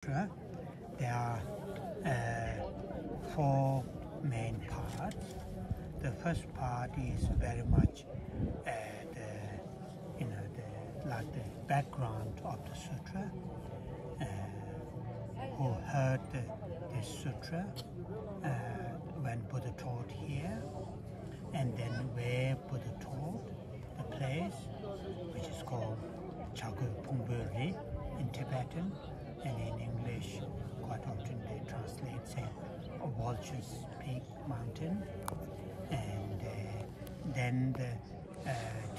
Sutra, there are four main parts. The first part is very much the background of the sutra. Who heard this sutra when Buddha taught here, and then where Buddha taught, the place which is called Chagu in Tibetan, and in English quite often they translate say Vulture Peak mountain. And then the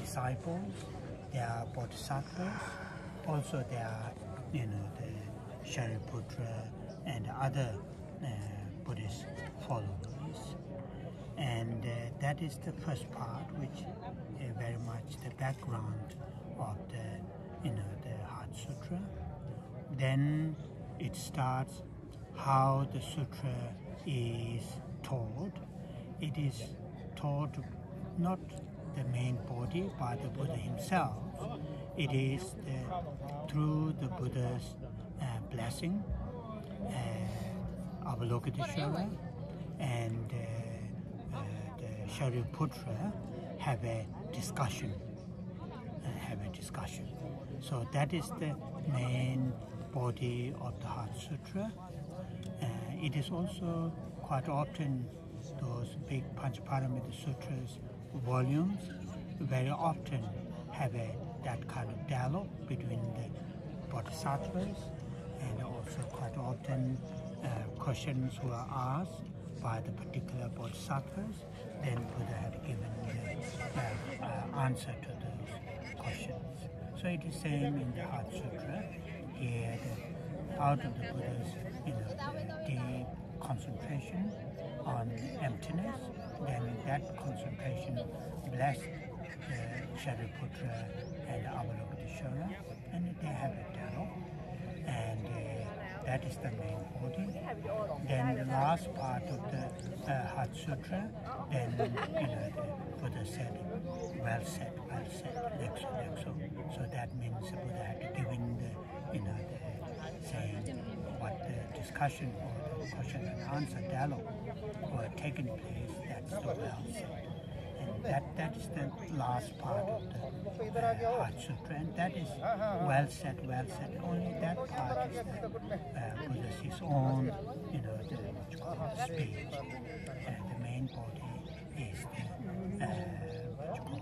disciples, they are Bodhisattvas, also they are the Shariputra and other Buddhist followers. And that is the first part, which very much the background of the Heart Sutra. Then it starts how the sutra is taught. It is taught not the main body by the Buddha himself. It is through the Buddha's blessing, Avalokiteshvara and the Shariputra have a discussion. So that is the main body of the Heart Sutra. It is also quite often those big Panchaparamita Sutras volumes very often have that kind of dialogue between the Bodhisattvas, and also quite often questions were asked by the particular Bodhisattvas, then Buddha had given the answer to those questions. So it is same in the Heart Sutra. Here, out of the Buddha's deep concentration on emptiness, then that concentration blessed Shariputra and Avalokiteshvara, and they have a dialogue, and that is the main body. Then the last part of the Heart Sutra, then the Buddha said, well said, Lexo. So that means the Buddha had to give in the saying what the discussion or the question and answer dialogue were taking place. That's the well said. And that is the last part of the Heart Sutra, and that is well said. Only that part is the Buddha's his own, what you call speech. And the main body is the what you call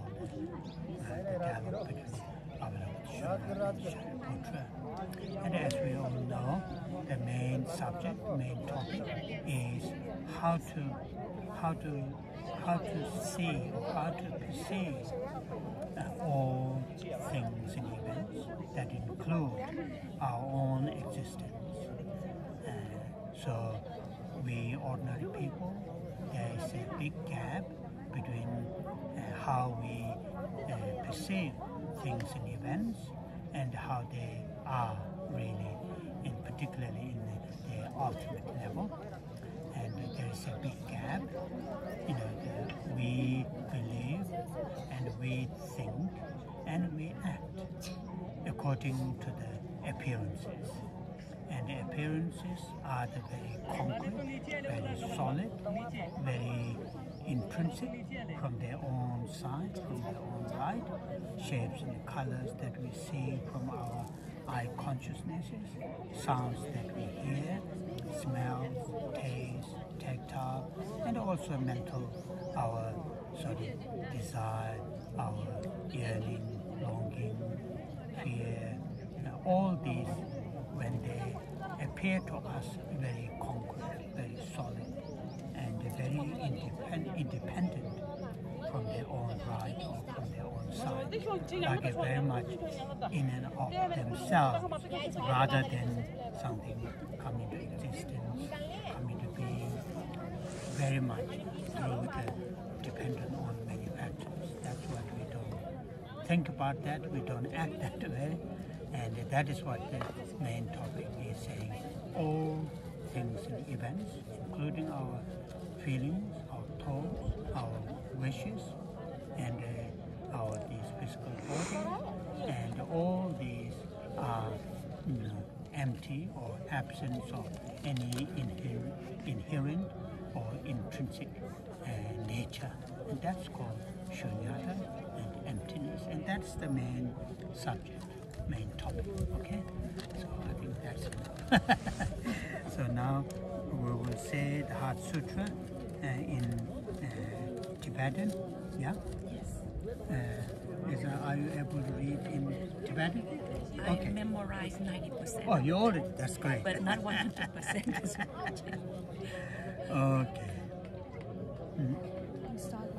the dialogue between Avalokiteshvara and Shariputra. And as we all know, the main subject, main topic is how to see or how to perceive all things and events that include our own existence. So we ordinary people, there is a big gap between how we perceive things and events and how they are really, and particularly in the ultimate level. And there is a big gap. We believe and we think and we act according to the appearances. And the appearances are the very concrete, very solid, very intrinsic from their own side, from their own right, shapes and colors that we see from our eye consciousnesses, sounds that we hear, smells, taste, tactile, and also mental, our sort of desire, our yearning, longing, fear, all these, when they appear to us very concrete, very solid, and very independent from their own right or from their own side, like very much in and of themselves, rather than something coming to existence, coming to being, very much through the dependent on many factors. That's what we don't think about that, we don't act that way, and that is what the main topic is saying. All things and events, including our feelings, our thoughts, our wishes, and these physical bodies, and all these are empty or absence of any inherent or intrinsic nature. And that's called shunyata and emptiness. And that's the main subject, main topic. Okay? So I think that's it. So now we will say the Heart Sutra in Tibetan. Yeah? Yes. Are you able to read in Tibetan? I memorized 90%. Oh, you already, that's great. But not 100% as much. Okay. Start